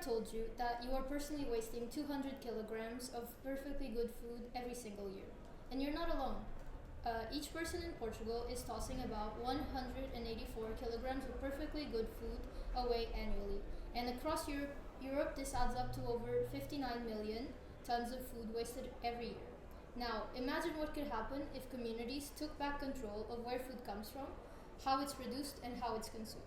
told you that you are personally wasting 200 kilograms of perfectly good food every single year. And you're not alone. Each person in Portugal is tossing about 184 kilograms of perfectly good food away annually. And across Europe, this adds up to over 59 million tons of food wasted every year. Now, imagine what could happen if communities took back control of where food comes from, how it's produced, and how it's consumed.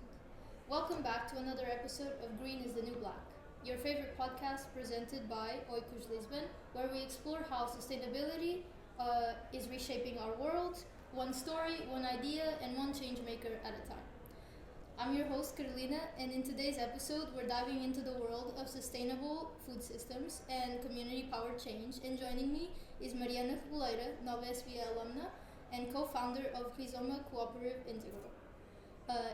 Welcome back to another episode of Green is the New Black, your favorite podcast presented by Oikos Lisbon, where we explore how sustainability is reshaping our world, one story, one idea, and one change maker at a time. I'm your host, Carolina, and in today's episode, we're diving into the world of sustainable food systems and community-powered change. And joining me is Mariana Reboleira, Nova SBA alumna, and co-founder of Rizoma Cooperative.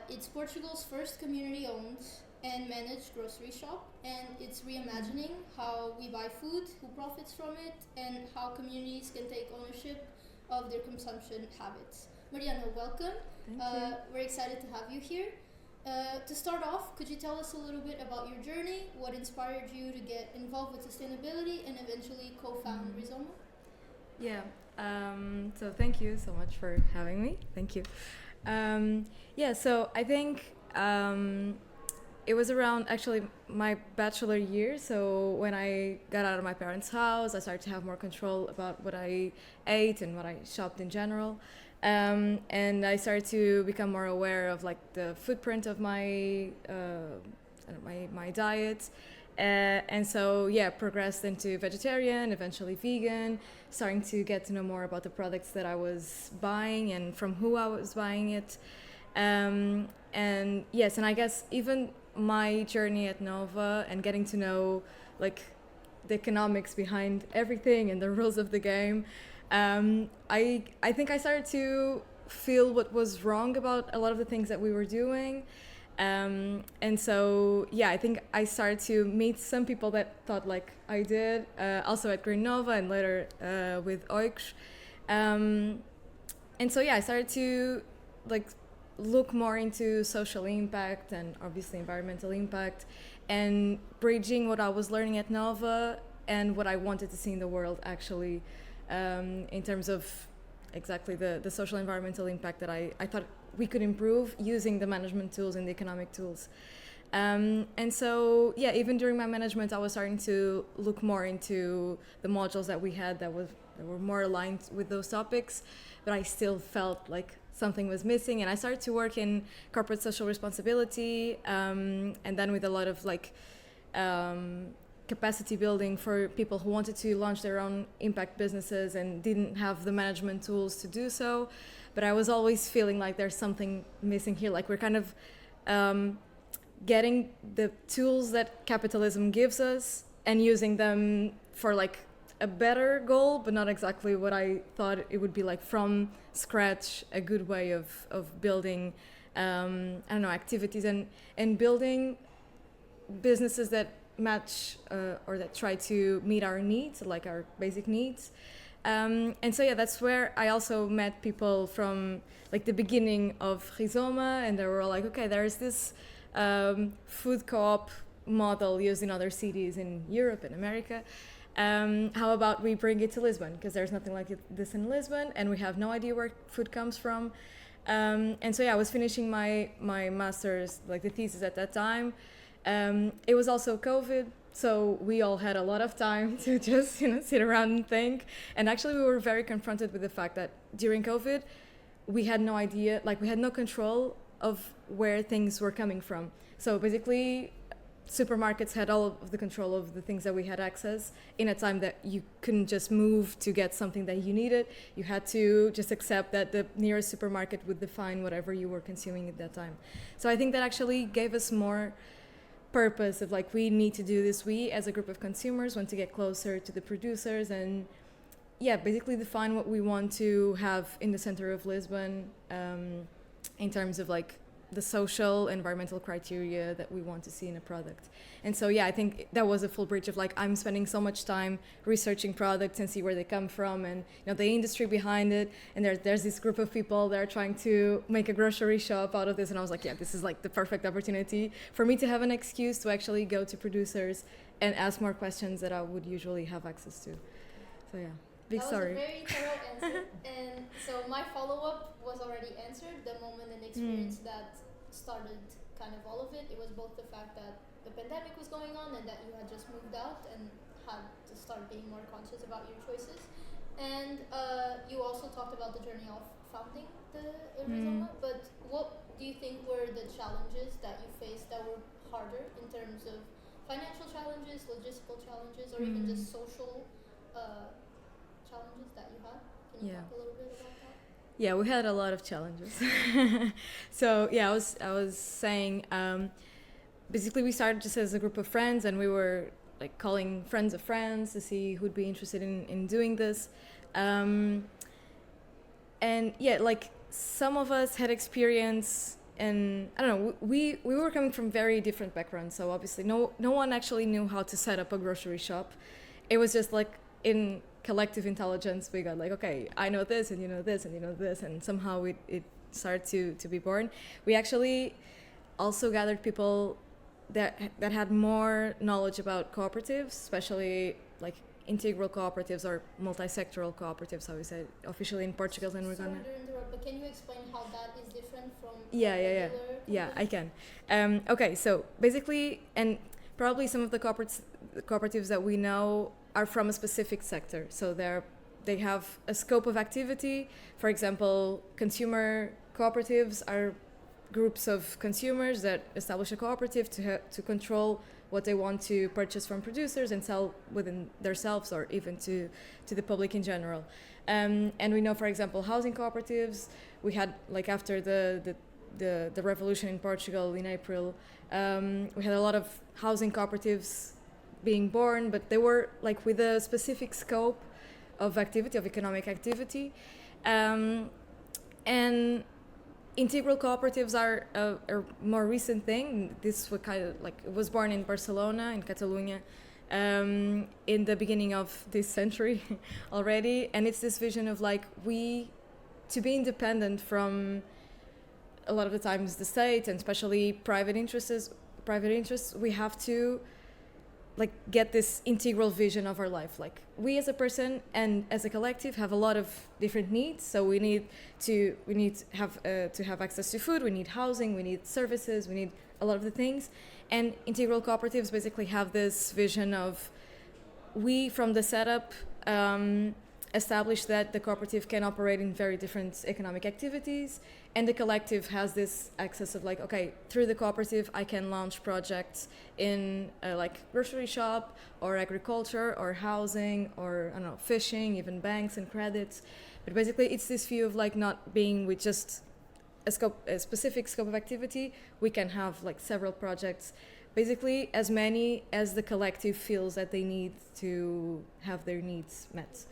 It's Portugal's first community-owned and managed grocery shop, and it's reimagining how we buy food, who profits from it, and how communities can take ownership of their consumption habits. Mariana, welcome. Thank you. We're excited to have you here. To start off, could you tell us a little bit about your journey, what inspired you to get involved with sustainability and eventually co-found Rizoma? Yeah, so thank you so much for having me. Thank you. So I think it was around actually my bachelor year. So when I got out of my parents' house, I started to have more control about what I ate and what I shopped in general. And I started to become more aware of like the footprint of my diet. And so, progressed into vegetarian, eventually vegan, starting to get to know more about the products that I was buying and from who I was buying it. And I guess even my journey at Nova and getting to know like the economics behind everything and the rules of the game, I think I started to feel what was wrong about a lot of the things that we were doing. I think I started to meet some people that thought like I did, also at Green Nova and later with oikos. I started to like look more into social impact and obviously environmental impact and bridging what I was learning at Nova and what I wanted to see in the world actually, in terms of exactly the social environmental impact that I thought we could improve using the management tools and the economic tools. Even during my management, I was starting to look more into the modules that we had that were more aligned with those topics, but I still felt like something was missing. And I started to work in corporate social responsibility, and then with a lot of like capacity building for people who wanted to launch their own impact businesses and didn't have the management tools to do so. But I was always feeling like there's something missing here. Like we're kind of getting the tools that capitalism gives us and using them for like a better goal, but not exactly what I thought it would be like from scratch, a good way of building, activities and building businesses that match or that try to meet our needs, like our basic needs. That's where I also met people from like the beginning of Rizoma, and they were all like, okay, there's this food co-op model used in other cities in Europe and America. How about we bring it to Lisbon? Because there's nothing like this in Lisbon, and we have no idea where food comes from. I was finishing my master's, like the thesis at that time. It was also COVID, so we all had a lot of time to just sit around and think. And actually we were very confronted with the fact that during COVID, we had no idea, like we had no control of where things were coming from. So basically, supermarkets had all of the control of the things that we had access in a time that you couldn't just move to get something that you needed. You had to just accept that the nearest supermarket would define whatever you were consuming at that time. So I think that actually gave us more purpose of like, we need to do this. We as a group of consumers want to get closer to the producers and basically define what we want to have in the center of Lisbon, in terms of like the social, environmental criteria that we want to see in a product. And so, yeah, I think that was a full breach of like, I'm spending so much time researching products and see where they come from and, you know, the industry behind it. And there's this group of people that are trying to make a grocery shop out of this. And I was like, yeah, this is like the perfect opportunity for me to have an excuse to actually go to producers and ask more questions that I would usually have access to. So, yeah. Big sorry. That was a very thorough answer. And so my follow-up was already answered. The moment and experience that started kind of all of it. It was both the fact that the pandemic was going on and that you had just moved out and had to start being more conscious about your choices. And you also talked about the journey of founding the Rizoma. But what do you think were the challenges that you faced that were harder in terms of financial challenges, logistical challenges, or even just social challenges that you had? Can you talk a little bit about that? Yeah, we had a lot of challenges. So yeah, I was saying, basically we started just as a group of friends, and we were like calling friends of friends to see who'd be interested in doing this. And yeah, like some of us had experience, and I don't know, we were coming from very different backgrounds. So obviously no one actually knew how to set up a grocery shop. It was just like in collective intelligence, we got like, okay, I know this, and you know this, and you know this, and somehow it started to be born. We actually also gathered people that had more knowledge about cooperatives, especially like integral cooperatives or multi-sectoral cooperatives, how we say it officially in Portugal. And we're gonna. Sorry to interrupt, but can you explain how that is different from? Yeah, I can. Okay, so basically, and probably some of the cooperatives that we know are from a specific sector. So they have a scope of activity. For example, consumer cooperatives are groups of consumers that establish a cooperative to control what they want to purchase from producers and sell within themselves, or even to the public in general. And we know, for example, housing cooperatives. We had, like, after the revolution in Portugal in April, we had a lot of housing cooperatives being born, but they were like with a specific scope of activity, of economic activity. And integral cooperatives are a more recent thing. This was kind of like, it was born in Barcelona, in Catalonia, in the beginning of this century already. And it's this vision of like, to be independent from a lot of the times the state, and especially private interests, we have to like get this integral vision of our life. Like, we as a person and as a collective have a lot of different needs. So we need to have access to food, we need housing, we need services, we need a lot of the things. And integral cooperatives basically have this vision of, we from the setup establish that the cooperative can operate in very different economic activities, and the collective has this access of like, okay, through the cooperative I can launch projects in like grocery shop or agriculture or housing or, I don't know, fishing, even banks and credits. But basically it's this view of like not being with just a specific scope of activity. We can have like several projects, basically as many as the collective feels that they need to have their needs met.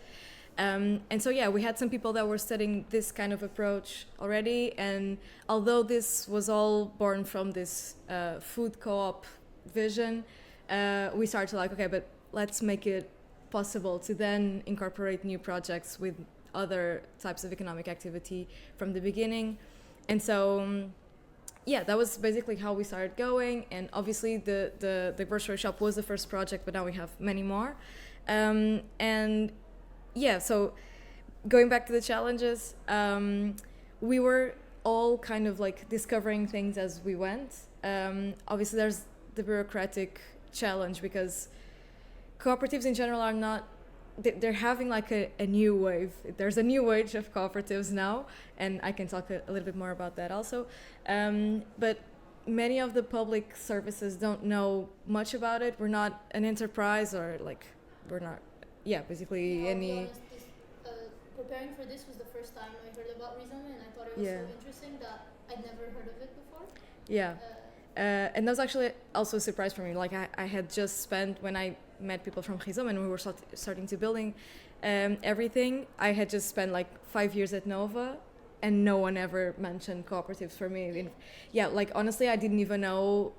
And so, yeah, we had some people that were studying this kind of approach already. And although this was all born from this food co-op vision, we started to like, okay, but let's make it possible to then incorporate new projects with other types of economic activity from the beginning. And so, yeah, that was basically how we started going. And obviously the grocery shop was the first project, but now we have many more. And yeah, so going back to the challenges, we were all kind of like discovering things as we went. Obviously there's the bureaucratic challenge, because cooperatives in general are not, they're having like a new wave. There's a new wave of cooperatives now, and I can talk a little bit more about that also. But many of the public services don't know much about it. We're not an enterprise, or like, we're not, basically I'll be honest, preparing for this was the first time I heard about Rizoma, and I thought it was so interesting that I'd never heard of it before. And that was actually also a surprise for me. Like, I had just spent, when I met people from Rizoma and we were starting to building everything, I had just spent like 5 years at Nova, and no one ever mentioned cooperatives for me. Yeah, like honestly, I didn't even know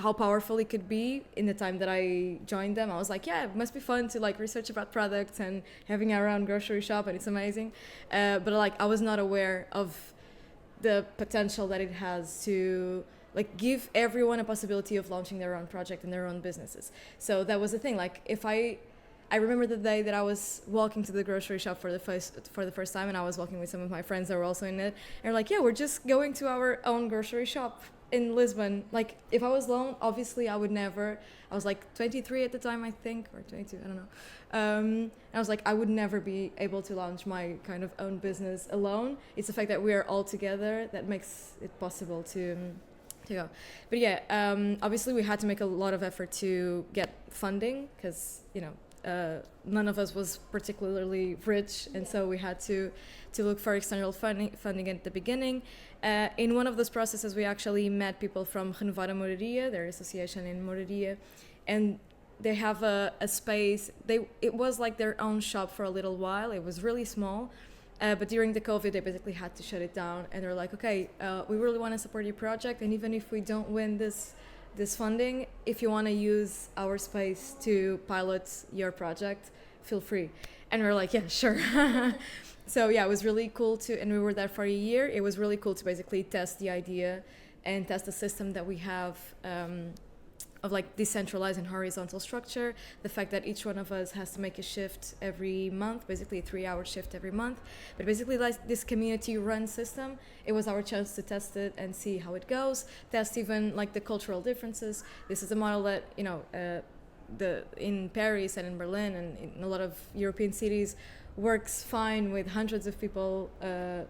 how powerful it could be in the time that I joined them. I was like, yeah, it must be fun to like research about products and having our own grocery shop, and it's amazing. But like I was not aware of the potential that it has to like give everyone a possibility of launching their own project and their own businesses. So that was the thing. Like if I remember the day that I was walking to the grocery shop for the first time, and I was walking with some of my friends that were also in it, and they're like, yeah, we're just going to our own grocery shop in Lisbon. Like if I was alone, obviously I would never. I was like 23 at the time, I think, or 22, I don't know. And I was like, I would never be able to launch my kind of own business alone. It's the fact that we are all together that makes it possible to go. But yeah, obviously we had to make a lot of effort to get funding because, you know, none of us was particularly rich, and so we had to look for external funding at the beginning. In one of those processes, we actually met people from Renovar a Moradia, their association in Moradia, and they have a space. It was like their own shop for a little while. It was really small, but during the COVID, they basically had to shut it down, and they're like, okay, we really want to support your project, and even if we don't win this funding, if you want to use our space to pilot your project, feel free. And we're like, yeah, sure. So yeah, it was really cool and we were there for a year. It was really cool to basically test the idea and test the system that we have of like decentralized and horizontal structure. The fact that each one of us has to make a shift every month, basically a 3-hour shift every month. But basically like this community run system, it was our chance to test it and see how it goes, test even like the cultural differences. This is a model that, you know, in Paris and in Berlin and in a lot of European cities works fine with hundreds of people,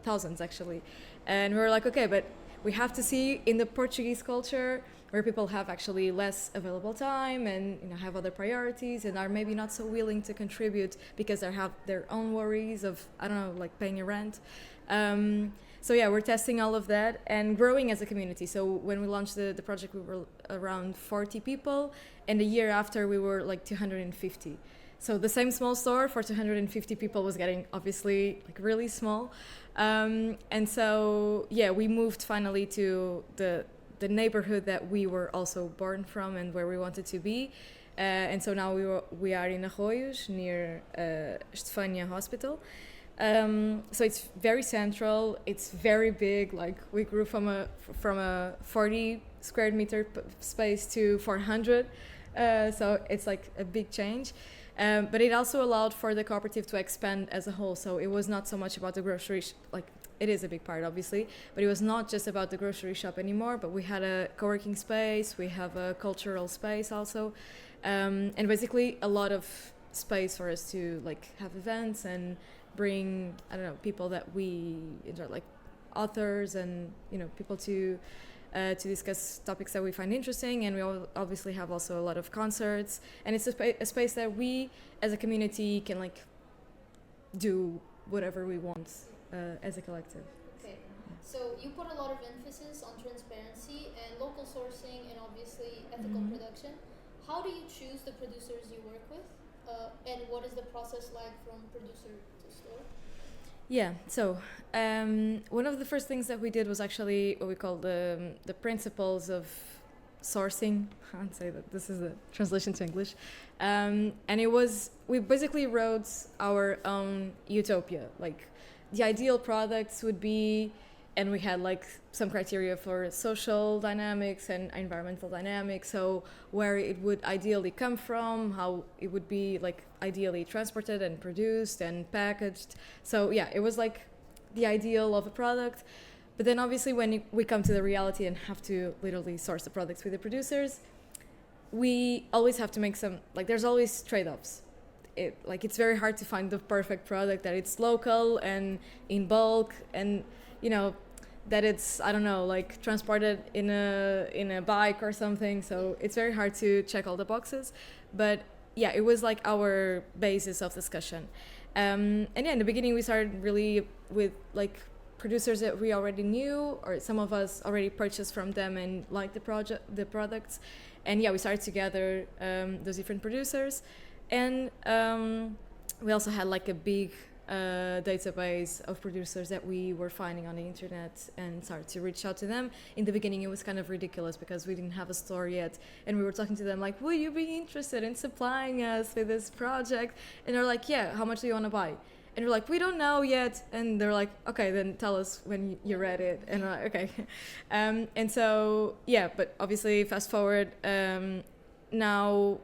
thousands actually. And we were like, okay, but we have to see in the Portuguese culture where people have actually less available time and, you know, have other priorities and are maybe not so willing to contribute because they have their own worries of, I don't know, like paying your rent. So yeah, we're testing all of that and growing as a community. So when we launched the project, we were around 40 people, and a year after we were like 250. So the same small store for 250 people was getting obviously like really small. And so yeah, we moved finally to the neighborhood that we were also born from and where we wanted to be. And so now we are in Arroios near Estefania Hospital. So it's very central. It's very big. Like we grew from a 40 square meter space to 400. So it's like a big change. But it also allowed for the cooperative to expand as a whole. So it was not so much about the grocery, like it is a big part obviously, but it was not just about the grocery shop anymore, but we had a co-working space, we have a cultural space also, and basically a lot of space for us to like have events and bring, I don't know, people that we enjoy, like authors and, you know, people to discuss topics that we find interesting. And we obviously have also a lot of concerts, and it's a space that we as a community can like do whatever we want as a collective. Okay, so you put a lot of emphasis on transparency and local sourcing and obviously ethical production. How do you choose the producers you work with, and what is the process like from producer to store? Yeah, so one of the first things that we did was actually what we call the principles of sourcing. I can't say that this is the translation to English. And it was, we basically wrote our own utopia. Like the ideal products would be, and we had like some criteria for social dynamics and environmental dynamics. So where it would ideally come from, how it would be like ideally transported and produced and packaged. So yeah, it was like the ideal of a product. But then obviously when we come to the reality and have to literally source the products with the producers, we always have to make some, like there's always trade-offs. It's very hard to find the perfect product that it's local and in bulk and, you know, that it's, I don't know, like transported in a bike or something. So it's very hard to check all the boxes. But yeah, it was like our basis of discussion. And yeah, in the beginning we started really with like producers that we already knew, or some of us already purchased from them and liked the products. And yeah, we started to gather those different producers. And we also had like a big database of producers that we were finding on the internet and started to reach out to them. In the beginning, it was kind of ridiculous because we didn't have a store yet, and we were talking to them like, will you be interested in supplying us with this project? And they're like, yeah, how much do you want to buy? And we're like, we don't know yet. And they're like, okay, then tell us when you read it. And we're like, okay. And so, yeah, but obviously fast forward, now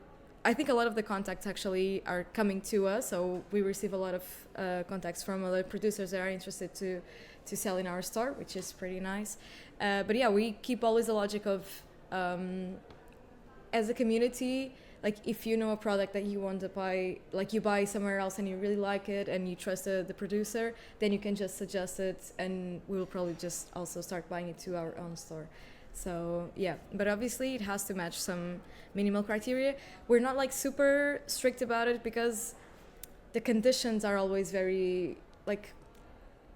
I think a lot of the contacts actually are coming to us. So we receive a lot of contacts from other producers that are interested to sell in our store, which is pretty nice. But yeah, we keep always the logic of, as a community, like if you know a product that you want to buy, like you buy somewhere else and you really like it and you trust the producer, then you can just suggest it and we'll probably just also start buying it to our own store. So yeah, but obviously it has to match some minimal criteria. We're not like super strict about it because the conditions are always very, like,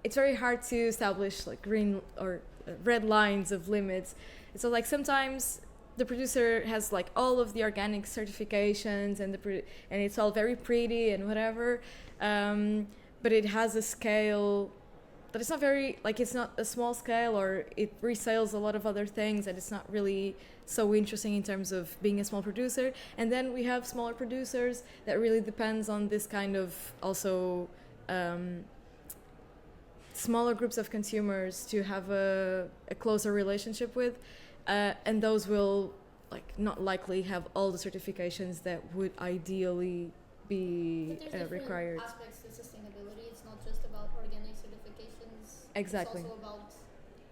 it's very hard to establish like green or red lines of limits. So like sometimes the producer has like all of the organic certifications and and it's all very pretty and whatever, but it has a scale that it's not very, like, it's not a small scale, or it resales a lot of other things and it's not really so interesting in terms of being a small producer. And then we have smaller producers that really depends on this kind of also smaller groups of consumers to have a closer relationship with. And those will like not likely have all the certifications that would ideally be required. Aspects to sustainability. It's not just about organic certifications. Exactly. It's also about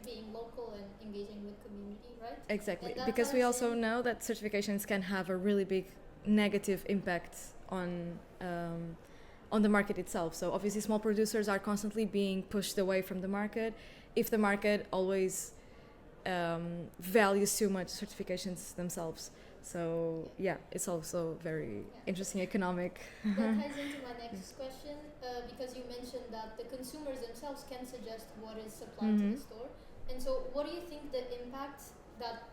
being local and engaging with community, right? Exactly, because we also know that certifications can have a really big negative impact on the market itself. So obviously small producers are constantly being pushed away from the market if the market always values too much certifications themselves. So yeah, it's also very interesting economic. That ties into my next question, because you mentioned that the consumers themselves can suggest what is supplied to the store. And so what do you think the impact that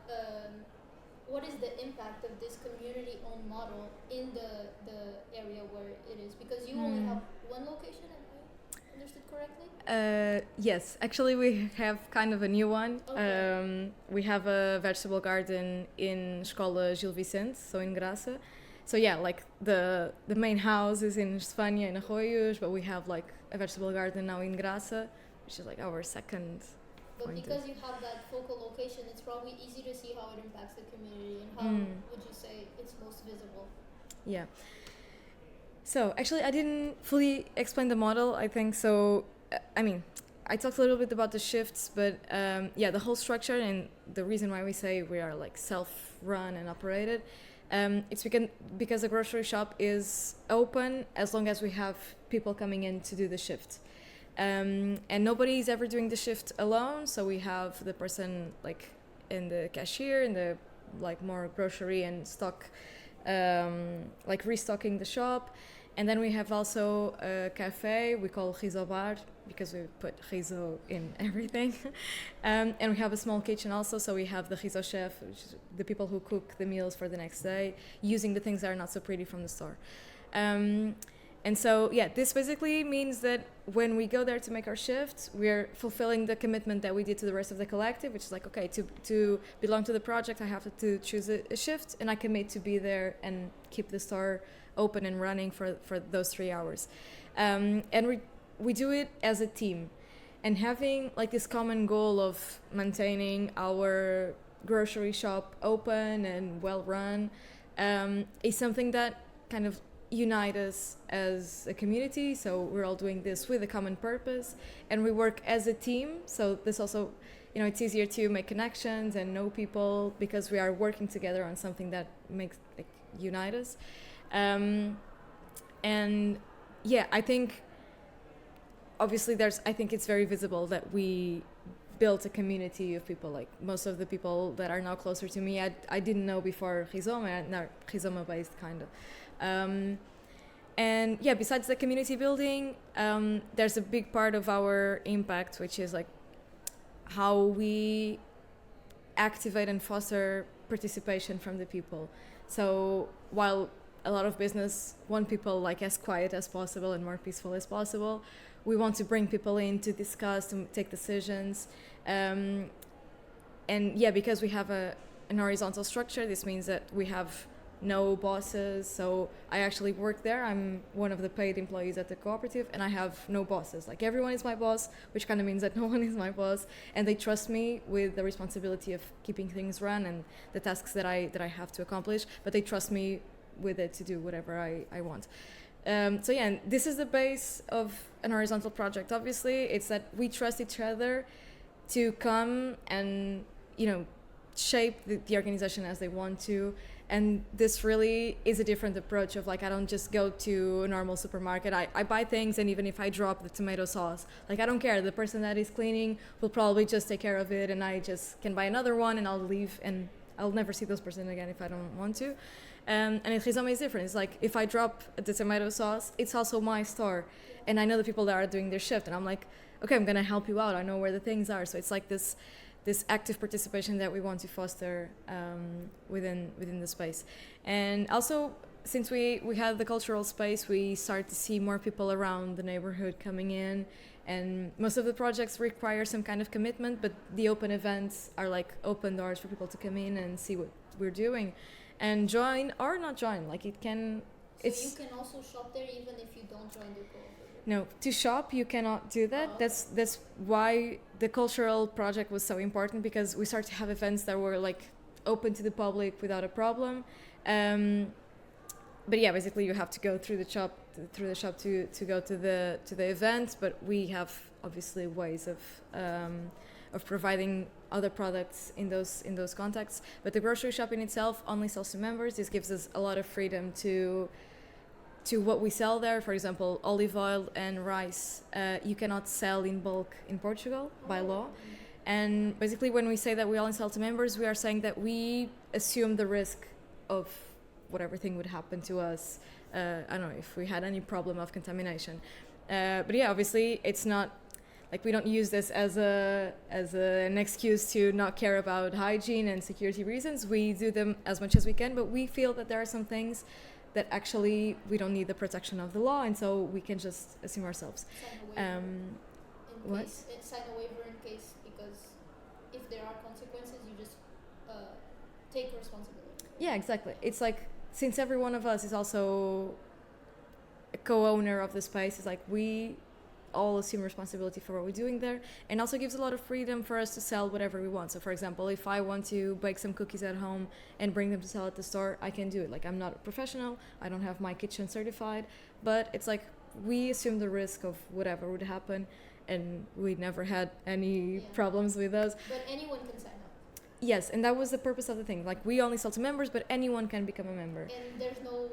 what is the impact of this community-owned model in the area where it is? Because you only have one location, am I understood correctly? Yes, actually we have kind of a new one. Okay. We have a vegetable garden in Escola Gil Vicente, so in Graça. So yeah, like the main house is in Espanha, in Arroios, but we have like a vegetable garden now in Graça, which is like our second. But because you have that focal location, it's probably easy to see how it impacts the community and how would you say it's most visible? Yeah. So actually I didn't fully explain the model, I think. So, I mean, I talked a little bit about the shifts, but yeah, the whole structure and the reason why we say we are like self-run and operated, it's because the grocery shop is open as long as we have people coming in to do the shift. And nobody is ever doing the shift alone, so we have the person like in the cashier, in the like more grocery and stock, like restocking the shop. And then we have also a cafe we call Riso Bar because we put riso in everything. And we have a small kitchen also, so we have the riso chef, which is the people who cook the meals for the next day, using the things that are not so pretty from the store. And so, yeah, this basically means that when we go there to make our shifts, we're fulfilling the commitment that we did to the rest of the collective, which is like, okay, to belong to the project, I have to choose a shift, and I commit to be there and keep the store open and running for those 3 hours. And we do it as a team. And having like this common goal of maintaining our grocery shop open and well run is something that kind of unite us as a community. So we're all doing this with a common purpose and we work as a team. So this also, you know, it's easier to make connections and know people because we are working together on something that makes like unite us. And yeah, I think obviously I think it's very visible that we built a community of people. Like most of the people that are now closer to me, I didn't know before Rizoma, not Rizoma based kind of. And yeah, besides the community building, there's a big part of our impact, which is like how we activate and foster participation from the people. So while a lot of business want people like as quiet as possible and more peaceful as possible. We want to bring people in to discuss, to take decisions. And yeah, because we have an horizontal structure, this means that we have no bosses. So I actually work there. I'm one of the paid employees at the cooperative, and I have no bosses. Like everyone is my boss, which kind of means that no one is my boss, and they trust me with the responsibility of keeping things run and the tasks that I have to accomplish. But they trust me with it to do whatever I want. So yeah, and this is the base of an horizontal project. Obviously, it's that we trust each other to come and shape the organization as they want to. And this really is a different approach of like, I don't just go to a normal supermarket. I buy things, and even if I drop the tomato sauce, like I don't care. The person that is cleaning will probably just take care of it, and I just can buy another one and I'll leave, and I'll never see those person again if I don't want to. And at Rizoma is different. It's like if I drop the tomato sauce, it's also my store, and I know the people that are doing their shift, and I'm like, okay, I'm gonna help you out. I know where the things are. So it's like this active participation that we want to foster within the space. And also, since we had the cultural space, we start to see more people around the neighborhood coming in, and most of the projects require some kind of commitment, but the open events are like open doors for people to come in and see what we're doing and join or not join. Like it can... So you can also shop there even if you don't join the cooperative? No, to shop you cannot do that. Oh. That's why the cultural project was so important, because we started to have events that were like open to the public without a problem. But yeah, basically you have to go through the shop to go to the event. But we have obviously ways of providing other products in those contexts. But the grocery shop in itself only sells to members. This gives us a lot of freedom to what we sell there. For example, olive oil and rice, you cannot sell in bulk in Portugal by law. And basically when we say that we only sell to members, we are saying that we assume the risk of whatever thing would happen to us. I don't know, if we had any problem of contamination. But yeah, obviously it's not like we don't use this as an excuse to not care about hygiene and security reasons. We do them as much as we can, but we feel that there are some things that actually we don't need the protection of the law, and so we can just assume ourselves. Sign a waiver in case, because if there are consequences, you just take responsibility. Yeah, exactly. It's like, since every one of us is also a co-owner of the space, it's like we all assume responsibility for what we're doing there, and also gives a lot of freedom for us to sell whatever we want. So for example, if I want to bake some cookies at home and bring them to sell at the store, I can do it. Like, I'm not a professional, I don't have my kitchen certified, but it's like we assume the risk of whatever would happen, and we never had any problems with us. But anyone can sign up. Yes, and that was the purpose of the thing. Like, we only sell to members, but anyone can become a member. And there's no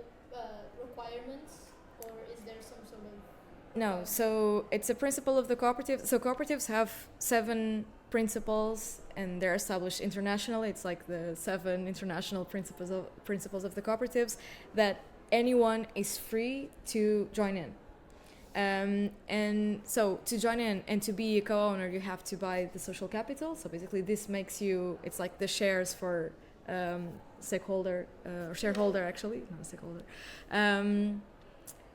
requirements, or is there some sort of... No, so it's a principle of the cooperative. So cooperatives have 7 principles, and they're established internationally. It's like the 7 international principles of the cooperatives, that anyone is free to join in. And so to join in and to be a co-owner, you have to buy the social capital. So basically this makes you, it's like the shares for stakeholder or shareholder, actually, not a stakeholder.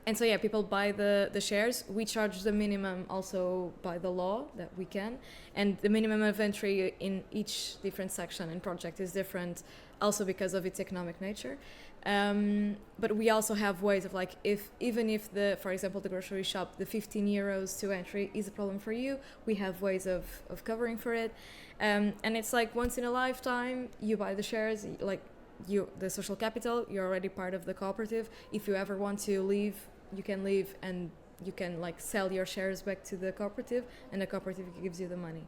And so yeah, people buy the shares. We charge the minimum also by the law that we can, and the minimum of entry in each different section and project is different, also because of its economic nature. But we also have ways of, like, even if for example, the grocery shop, the 15 euros to entry is a problem for you, we have ways of covering for it. And it's like once in a lifetime, you buy the shares, like the social capital, you're already part of the cooperative. If you ever want to leave, you can leave, and you can like sell your shares back to the cooperative, and the cooperative gives you the money.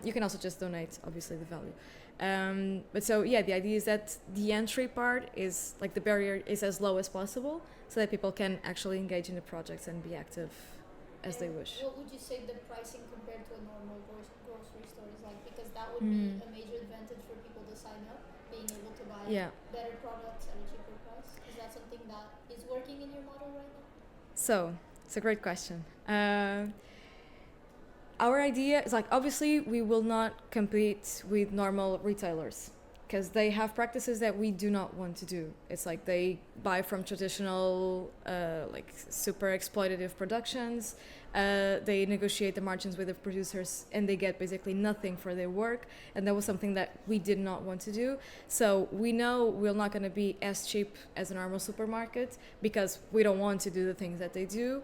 You can also just donate, obviously, the value. But so yeah, the idea is that the entry part is like the barrier is as low as possible, so that people can actually engage in the projects and be active as they wish. What would you say the pricing compared to a normal grocery store is like? Because that would be a major advantage for people to sign up, being able to buy better products at a cheaper price. Is that something that is working in your model right now? So it's a great question. Our idea is like, obviously we will not compete with normal retailers. because they have practices that we do not want to do. It's like they buy from traditional, like super exploitative productions. They negotiate the margins with the producers, and they get basically nothing for their work. And that was something that we did not want to do. So we know we're not going to be as cheap as a normal supermarket because we don't want to do the things that they do.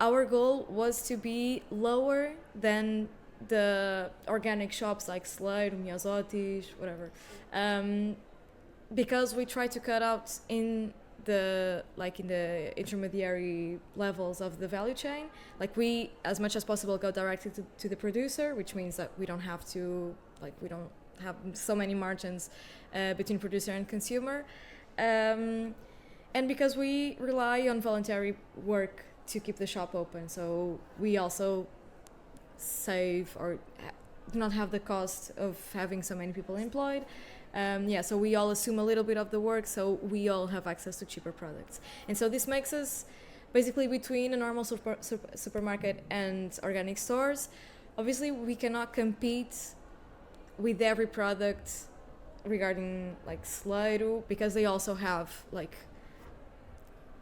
Our goal was to be lower than the organic shops like Slade, Miosotis, whatever, because we try to cut out in the intermediary levels of the value chain. Like we, as much as possible, go directly to the producer, which means that we don't have so many margins between producer and consumer, and because we rely on voluntary work to keep the shop open, so we also save or do not have the cost of having so many people employed. So we all assume a little bit of the work, so we all have access to cheaper products. And so this makes us basically between a normal supermarket and organic stores. Obviously, we cannot compete with every product regarding like Slado, because they also have like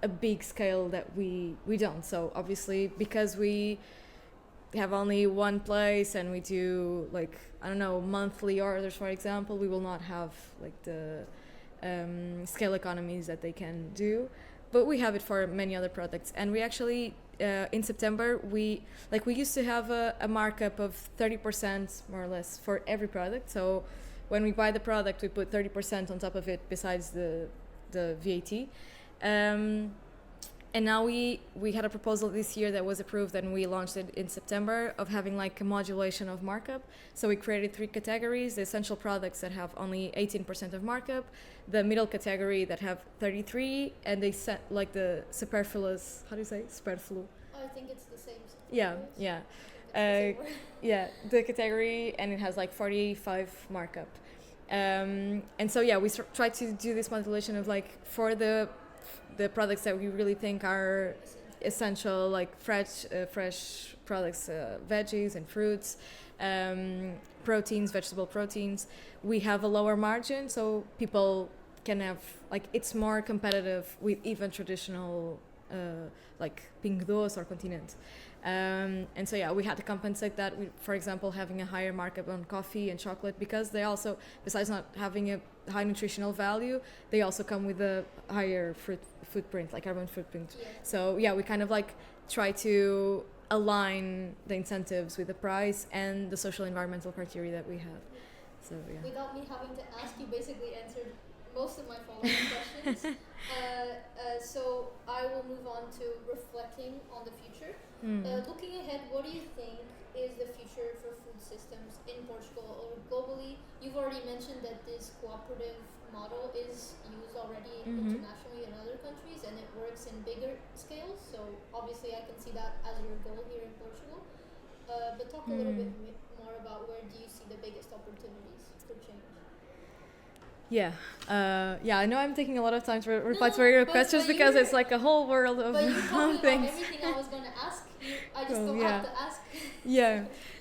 a big scale that we don't. So obviously, because we have only one place and we do like, I don't know, monthly orders, for example, we will not have like the scale economies that they can do, but we have it for many other products. And we actually in September we used to have a markup of 30% more or less for every product. So when we buy the product, we put 30% on top of it besides the VAT. And now we had a proposal this year that was approved, and we launched it in September, of having like a modulation of markup. So we created 3 categories: the essential products that have only 18% of markup, the middle category that have 33%, and they set like the superfluous, how do you say, superflu? I think it's the same. Yeah. Yeah, the category, and it has like 45 markup. And so yeah, we try to do this modulation of like, for the products that we really think are essential, like fresh products, veggies and fruits, proteins, vegetable proteins, we have a lower margin, so people can have, like, it's more competitive with even traditional like Pingo Doce or Continente. And so yeah, we had to compensate that with, for example, having a higher markup on coffee and chocolate, because they also, besides not having a high nutritional value, they also come with a higher footprint, like carbon footprint. Yeah. So yeah, we kind of like try to align the incentives with the price and the social environmental criteria that we have. So yeah. Without me having to ask, you basically answered most of my following questions. So I will move on to reflecting on the future. Looking ahead, what do you think is the future for food systems in Portugal or globally? You've already mentioned that this cooperative model is used already internationally in other countries, and it works in bigger scales. So obviously I can see that as your goal here in Portugal. But talk a little bit more about where do you see the biggest opportunities for change? Yeah, I know I'm taking a lot of time to reply to your questions, because it's like a whole world of but you're talking things. about everything I was going to ask. I just Cool, don't yeah. have to ask.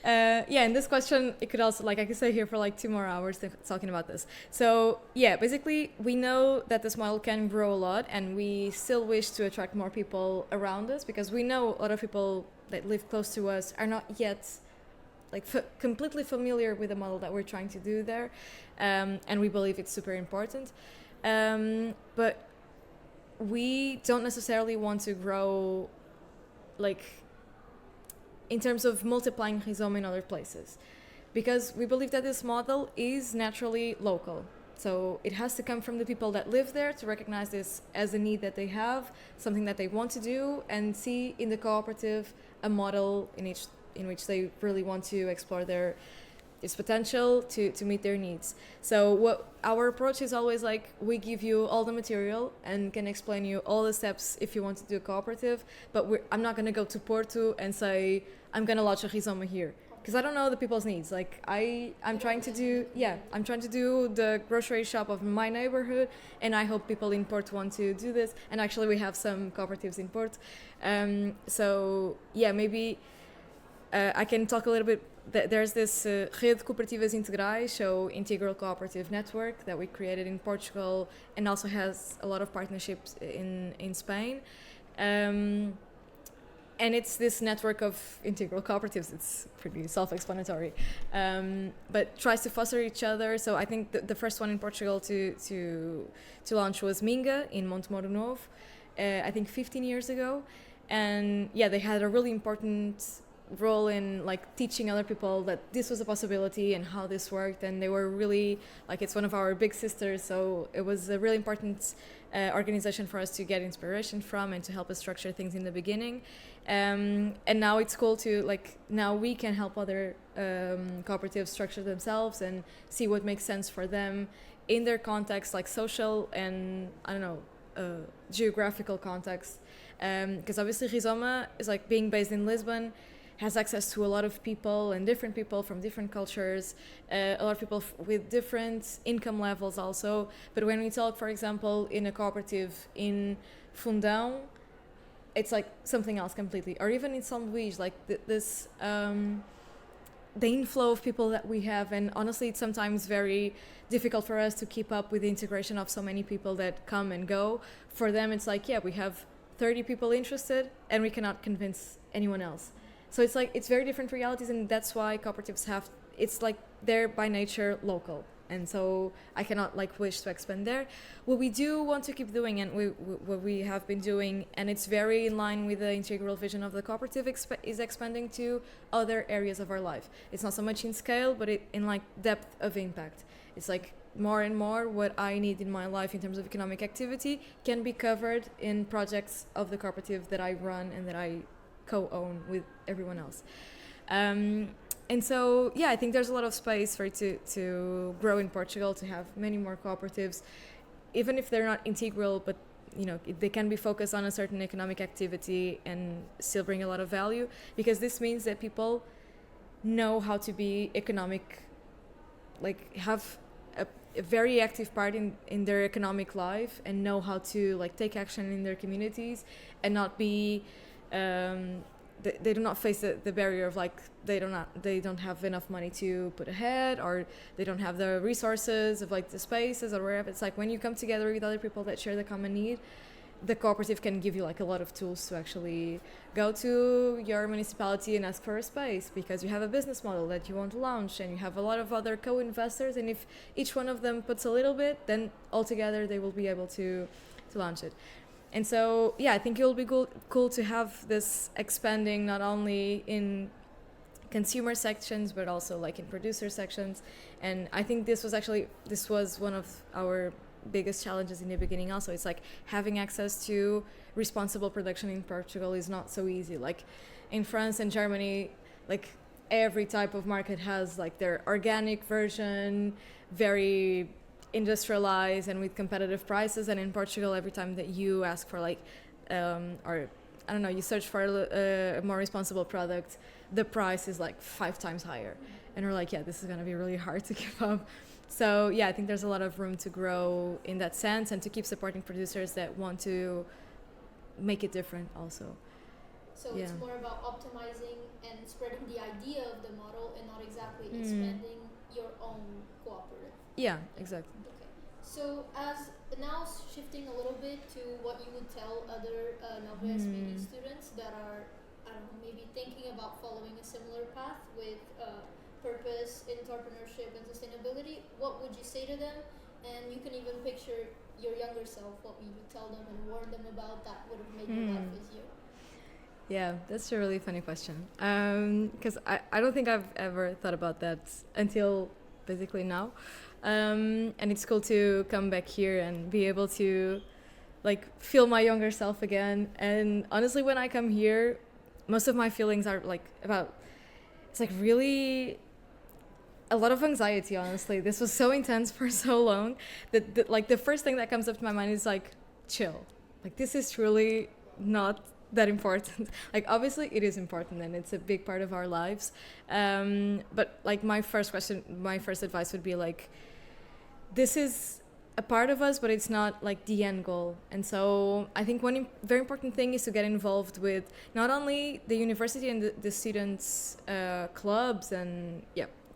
And this question, it could also, like, I could stay here for like 2 more hours talking about this. So yeah, basically we know that this model can grow a lot, and we still wish to attract more people around us, because we know a lot of people that live close to us are not yet like completely familiar with the model that we're trying to do there, and we believe it's super important, but we don't necessarily want to grow like in terms of multiplying Rizoma in other places, because we believe that this model is naturally local. So it has to come from the people that live there to recognize this as a need that they have, something that they want to do, and see in the cooperative a model in which they really want to explore its potential to meet their needs. So what our approach is always like, we give you all the material and can explain you all the steps if you want to do a cooperative, but I'm not going to go to Porto and say, I'm going to launch a Rizoma here, because I don't know the people's needs. Like I'm trying to do the grocery shop of my neighborhood, and I hope people in Porto want to do this. And actually we have some cooperatives in Porto. So yeah, maybe I can talk a little bit there's this Rede de Cooperativas Integrais, so integral cooperative network that we created in Portugal, and also has a lot of partnerships in Spain. And it's this network of integral cooperatives. It's pretty self-explanatory, but tries to foster each other. So I think the first one in Portugal to launch was Minga in Montemoro Novo, I think 15 years ago. And yeah, they had a really important role in like teaching other people that this was a possibility and how this worked. And they were really like, it's one of our big sisters, so it was a really important organization for us to get inspiration from and to help us structure things in the beginning. And now it's cool to like, now we can help other cooperatives structure themselves and see what makes sense for them in their context, like social and I don't know, geographical context. Because obviously Rizoma is like being based in Lisbon, has access to a lot of people and different people from different cultures, a lot of people with different income levels also. But when we talk, for example, in a cooperative in Fundão, it's like something else completely. Or even in São Luís, like this, the inflow of people that we have, and honestly it's sometimes very difficult for us to keep up with the integration of so many people that come and go. For them it's like, yeah, we have 30 people interested and we cannot convince anyone else. So it's like, it's very different realities, and that's why cooperatives have, it's like they're by nature local. And so I cannot like wish to expand there. What we do want to keep doing, and what we have been doing, and it's very in line with the integral vision of the cooperative, is expanding to other areas of our life. It's not so much in scale, but in like depth of impact. It's like more and more what I need in my life in terms of economic activity can be covered in projects of the cooperative that I run and that I co-own with everyone else. And so, yeah, I think there's a lot of space for it to grow in Portugal, to have many more cooperatives, even if they're not integral, but you know, they can be focused on a certain economic activity and still bring a lot of value, because this means that people know how to be economic, like have a very active part in their economic life, and know how to like take action in their communities and not be they do not face the barrier of like they don't have enough money to put ahead, or they don't have the resources of like the spaces or wherever. It's like when you come together with other people that share the common need, the cooperative can give you like a lot of tools to actually go to your municipality and ask for a space, because you have a business model that you want to launch and you have a lot of other co-investors, and if each one of them puts a little bit, then altogether they will be able to launch it. And so, yeah, I think it will be cool to have this expanding not only in consumer sections, but also like in producer sections. And I think this was one of our biggest challenges in the beginning also. It's like having access to responsible production in Portugal is not so easy. Like in France and Germany, like every type of market has like their organic version, very industrialized and with competitive prices. And in Portugal, every time that you ask for like or I don't know, you search for a more responsible product, the price is like 5 times higher, and we're like, yeah, this is going to be really hard to keep up. So yeah, I think there's a lot of room to grow in that sense, and to keep supporting producers that want to make it different also. So yeah, it's more about optimizing and spreading the idea of the model, and not exactly expanding your own cooperative. Yeah, exactly. Okay. So as now shifting a little bit to what you would tell other Nova SPE students that are, I don't know, maybe thinking about following a similar path with purpose, entrepreneurship, and sustainability, what would you say to them? And you can even picture your younger self, what would you tell them and warn them about that would have made your life easier? Yeah, that's a really funny question. Because I don't think I've ever thought about that until basically now. And it's cool to come back here and be able to like feel my younger self again. And honestly, when I come here, most of my feelings are like about, it's like really a lot of anxiety, honestly. This was so intense for so long that like the first thing that comes up to my mind is like, chill. Like this is truly not that important. Like obviously it is important and it's a big part of our lives. But like my first advice would be like, this is a part of us, but it's not like the end goal. And so I think one very important thing is to get involved with not only the university and the students' clubs and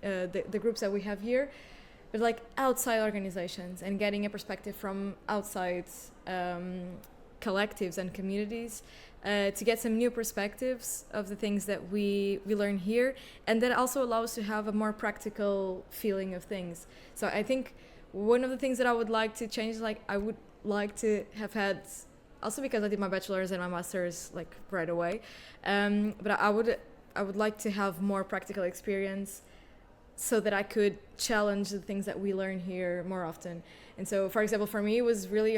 the groups that we have here, but like outside organizations and getting a perspective from outside collectives and communities to get some new perspectives of the things that we learn here, and that also allows to have a more practical feeling of things. So I think one of the things that I would like to change is like I would like to have had, also because I did my bachelor's and my master's like right away, but I would like to have more practical experience so that I could challenge the things that we learn here more often. And so, for example, for me, it was really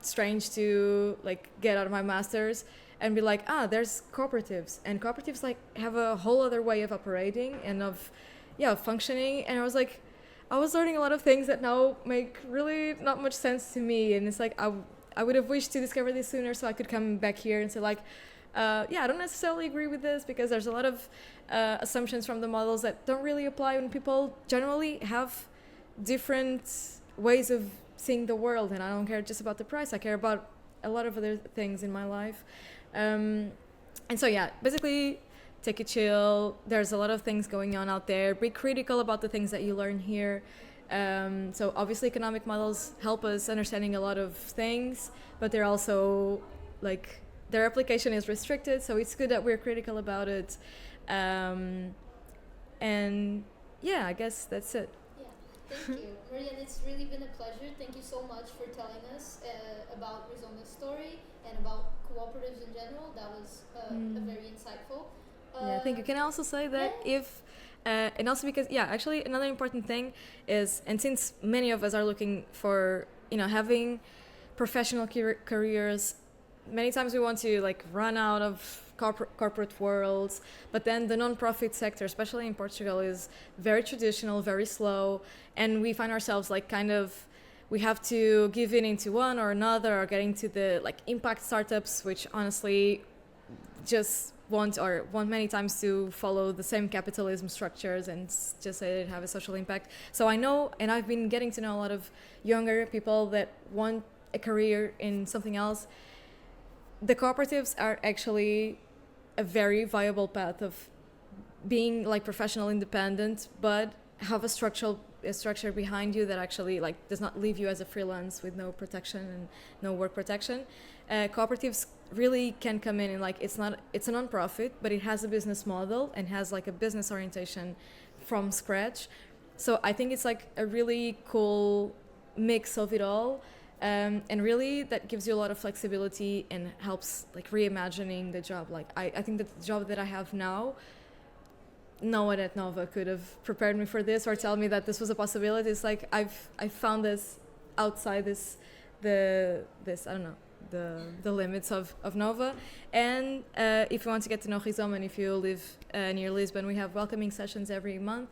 strange to like get out of my master's and be like, there's cooperatives, and cooperatives like have a whole other way of operating and of functioning. And I was learning a lot of things that now make really not much sense to me. And it's like I would have wished to discover this sooner so I could come back here and say like, I don't necessarily agree with this, because there's a lot of assumptions from the models that don't really apply when people generally have different ways of seeing the world. And I don't care just about the price, I care about a lot of other things in my life. And so basically take it chill. There's a lot of things going on out there. Be critical about the things that you learn here. So obviously economic models help us understanding a lot of things, but they're also like, their application is restricted, so it's good that we're critical about it. And I guess that's it. Yeah, thank you. Mariana, it's really been a pleasure. Thank you so much for telling us about Rizoma's story and about cooperatives in general. That was very insightful. Thank you. Can I also say that and also because, actually another important thing is, and since many of us are looking for, having professional careers, many times we want to like run out of corporate worlds, but then the non-profit sector, especially in Portugal, is very traditional, very slow, and we find ourselves like we have to give in into one or another, or getting to the like impact startups, which honestly just want many times to follow the same capitalism structures and just say they have a social impact. So I know, and I've been getting to know a lot of younger people that want a career in something else. The cooperatives are actually a very viable path of being like professional independent, but have a structure behind you that actually like does not leave you as a freelance with no protection and no work protection. Cooperatives really can come in and like it's a non-profit, but it has a business model and has like a business orientation from scratch. So I think it's like a really cool mix of it all. And really that gives you a lot of flexibility and helps like reimagining the job. Like I think that the job that I have now, no one at Nova could have prepared me for this or tell me that this was a possibility. It's like I found this outside this I don't know, the limits of Nova. And if you want to get to know Rizoma, and if you live near Lisbon, we have welcoming sessions every month.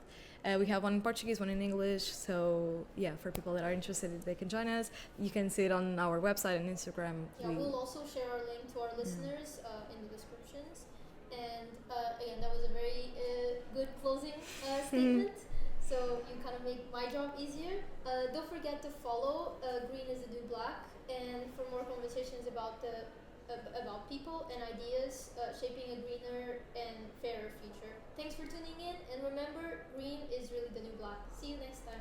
We have one in Portuguese, one in English. So for people that are interested, they can join us. You can see it on our website and Instagram. We'll also share our link to our listeners in the descriptions. And again, that was a very good closing statement. So you kind of make my job easier. Don't forget to follow Green is the New Black, and for more conversations about people and ideas shaping a greener and fairer future. Thanks for tuning in, and remember, green is really the new black. See you next time.